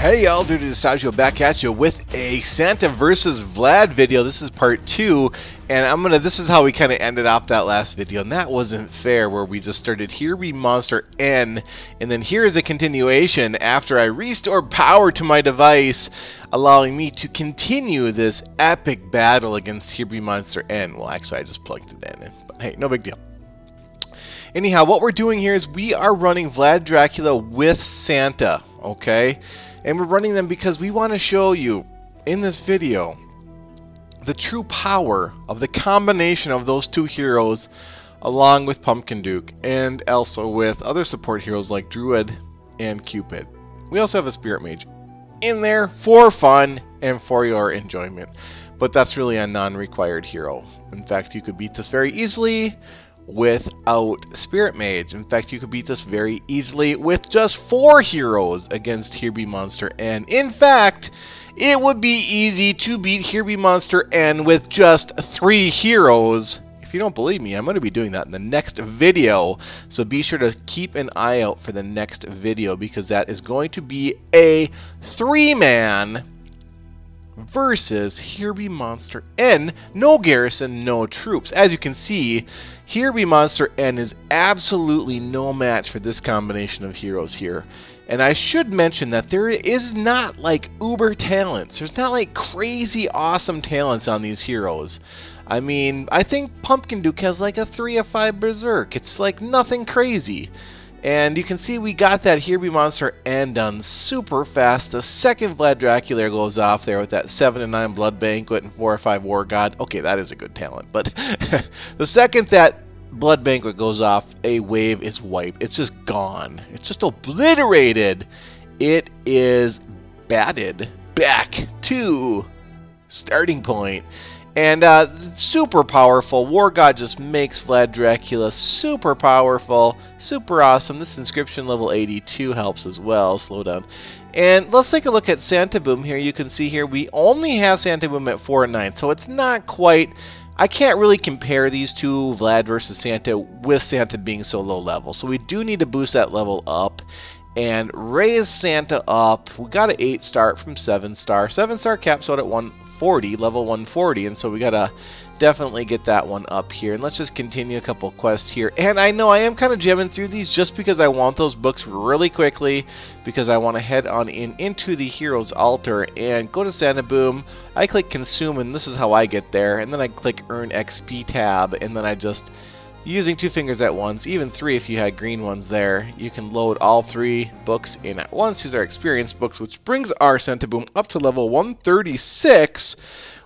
Hey y'all, dude, Distaggio back at you with a Santa versus Vlad video. This is part 2, and this is how we kind of ended off that last video, and that wasn't fair, where we just started HBM N, and then here is a continuation after I restored power to my device, allowing me to continue this epic battle against HBM N. Well, actually, I just plugged it in, but hey, no big deal. Anyhow, what we're doing here is we are running Vlad Dracula with Santa, okay? And we're running them because we want to show you in this video the true power of the combination of those two heroes along with Pumpkin Duke and also with other support heroes like Druid and Cupid. We also have a Spirit Mage in there for fun and for your enjoyment, but that's really a non-required hero. In fact, you could beat this very easily without Spirit Mage. In fact, you could beat this very easily with just 4 heroes against HBM N. In fact, it would be easy to beat HBM N with just 3 heroes. If you don't believe me, I'm going to be doing that in the next video, so be sure to keep an eye out for the next video, because that is going to be a 3-man versus HBM N. No garrison, no troops. As you can see, HBM N is absolutely no match for this combination of heroes here. And I should mention that there is not like uber talents. There's not like crazy awesome talents on these heroes. I mean, I think Pumpkin Duke has like a 3 of 5 Berserk. It's like nothing crazy. And you can see we got that HBM N done super fast. The second Vlad Dracula goes off there with that 7 and 9 Blood Banquet and 4 or 5 War God. Okay, that is a good talent. But the second that Blood Banquet goes off, a wave is wiped. It's just gone. It's just obliterated. It is batted back to starting point. And super powerful. War God just makes Vlad Dracula super powerful, super awesome. This inscription level 82 helps as well. Slow down. And let's take a look at Santa Boom here. You can see here we only have Santa Boom at 4 and 9, so it's not quite. I can't really compare these two, Vlad versus Santa, with Santa being so low level. So we do need to boost that level up and raise Santa up. We got an 8 star from 7 star. 7 star caps out at 140, level 140, and so we gotta definitely get that one up here. And let's just continue a couple quests here. And I know I am kind of jamming through these just because I want those books really quickly, because I want to head on into the hero's altar and go to Santa Boom. I click consume, and this is how I get there, and then I click earn XP tab, and then I just, using 2 fingers at once, even 3 if you had green ones there, you can load all 3 books in at once. These are experience books, which brings our Santa Boom up to level 136,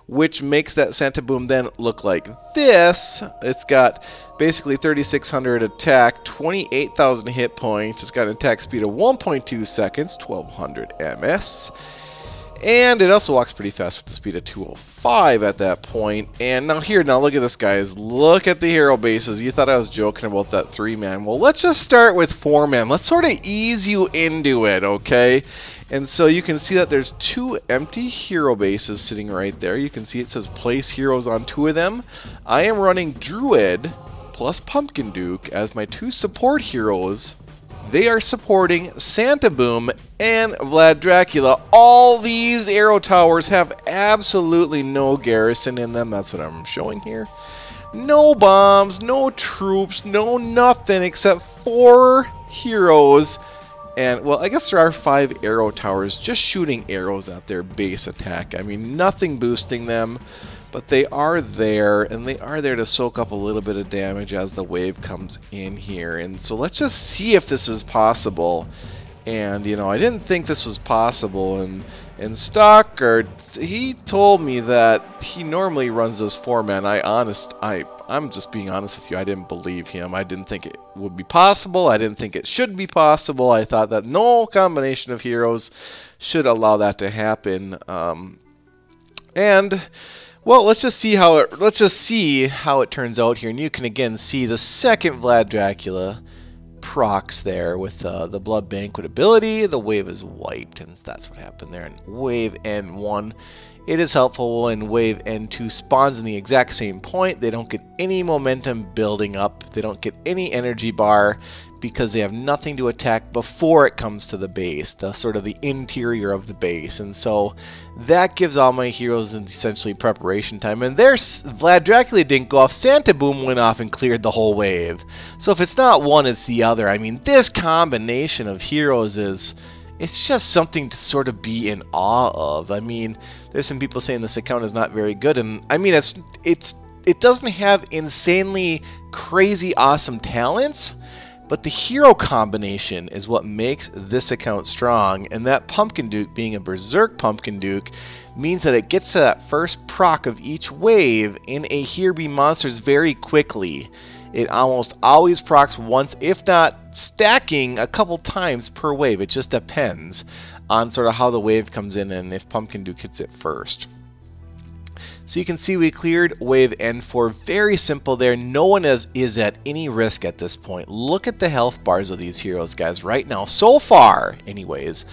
which makes that Santa Boom then look like this. It's got basically 3,600 attack, 28,000 hit points. It's got an attack speed of 1.2 seconds, 1,200 MS. And it also walks pretty fast with the speed of 205 at that point. And now look at this, guys. Look at the hero bases. You thought I was joking about that 3-man. Well, let's just start with 4-man. Let's sort of ease you into it, okay? And so you can see that there's 2 empty hero bases sitting right there. You can see it says place heroes on 2 of them. I am running Druid plus Pumpkin Duke as my 2 support heroes. They are supporting Santa Boom and Vlad Dracula. All these arrow towers have absolutely no garrison in them. That's what I'm showing here. No bombs, no troops, no nothing except 4 heroes. And, well, I guess there are 5 arrow towers just shooting arrows at their base attack. I mean, nothing boosting them, but they are there, and they are there to soak up a little bit of damage as the wave comes in here. And so let's just see if this is possible. And, you know, I didn't think this was possible, and Stockard, he told me that he normally runs those 4-men. I'm just being honest with you. I didn't believe him. I didn't think it would be possible. I didn't think it should be possible. I thought that no combination of heroes should allow that to happen. And well, let's just see how it turns out here. And you can again see the second Vlad Dracula procs there with the Blood Banquet ability. The wave is wiped, and that's what happened there. And wave N1 It is helpful when wave N2 spawns in the exact same point. They don't get any momentum building up. They don't get any energy bar because they have nothing to attack before it comes to the base, the sort of the interior of the base. And so that gives all my heroes essentially preparation time. And there's Vlad Dracula didn't go off. Santa Boom went off and cleared the whole wave. So if it's not one, it's the other. I mean, this combination of heroes it's just something to sort of be in awe of. I mean, there's some people saying this account is not very good, and I mean, it doesn't have insanely crazy awesome talents, but the hero combination is what makes this account strong, and that Pumpkin Duke being a Berserk Pumpkin Duke means that it gets to that first proc of each wave in a Here Be Monsters very quickly. It almost always procs once, if not stacking a couple times per wave. It just depends on sort of how the wave comes in and if Pumpkin Duke hits it first. So you can see we cleared wave N4. Very simple there. No one is at any risk at this point. Look at the health bars of these heroes, guys, right now. So far, anyways,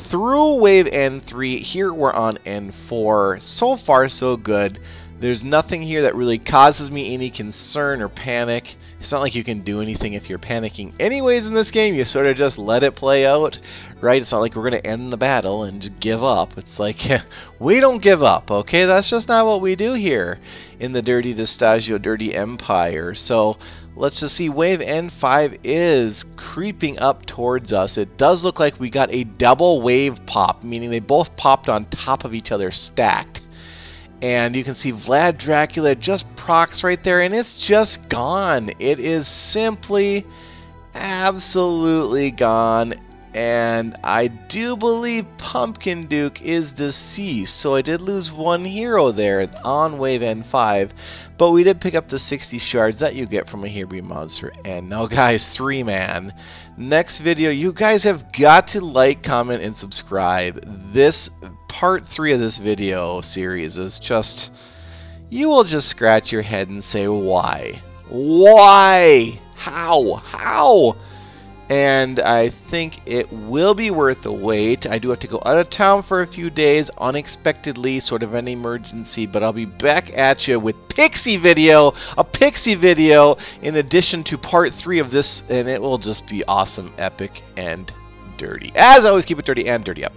through wave N3, here we're on N4. So far, so good. There's nothing here that really causes me any concern or panic. It's not like you can do anything if you're panicking anyways in this game. You sort of just let it play out, right? It's not like we're going to end the battle and just give up. It's like, we don't give up, okay? That's just not what we do here in the Dirty Distaggio, Dirty Empire. So let's just see. Wave N5 is creeping up towards us. It does look like we got a double wave pop, meaning they both popped on top of each other stacked. And you can see Vlad Dracula just procs right there, and it's just gone. It is simply absolutely gone. And I do believe Pumpkin Duke is deceased, so I did lose one hero there on wave N5, but we did pick up the 60 shards that you get from a Here Be Monster. And now, guys, 3-man. Next video, you guys have got to like, comment, and subscribe. This part 3 of this video series is just, you will just scratch your head and say, why? Why? How? And I think it will be worth the wait. I do have to go out of town for a few days, unexpectedly, sort of an emergency, but I'll be back at you with a Pixie video in addition to part 3 of this, and it will just be awesome, epic, and dirty. As always, keep it dirty and dirty up.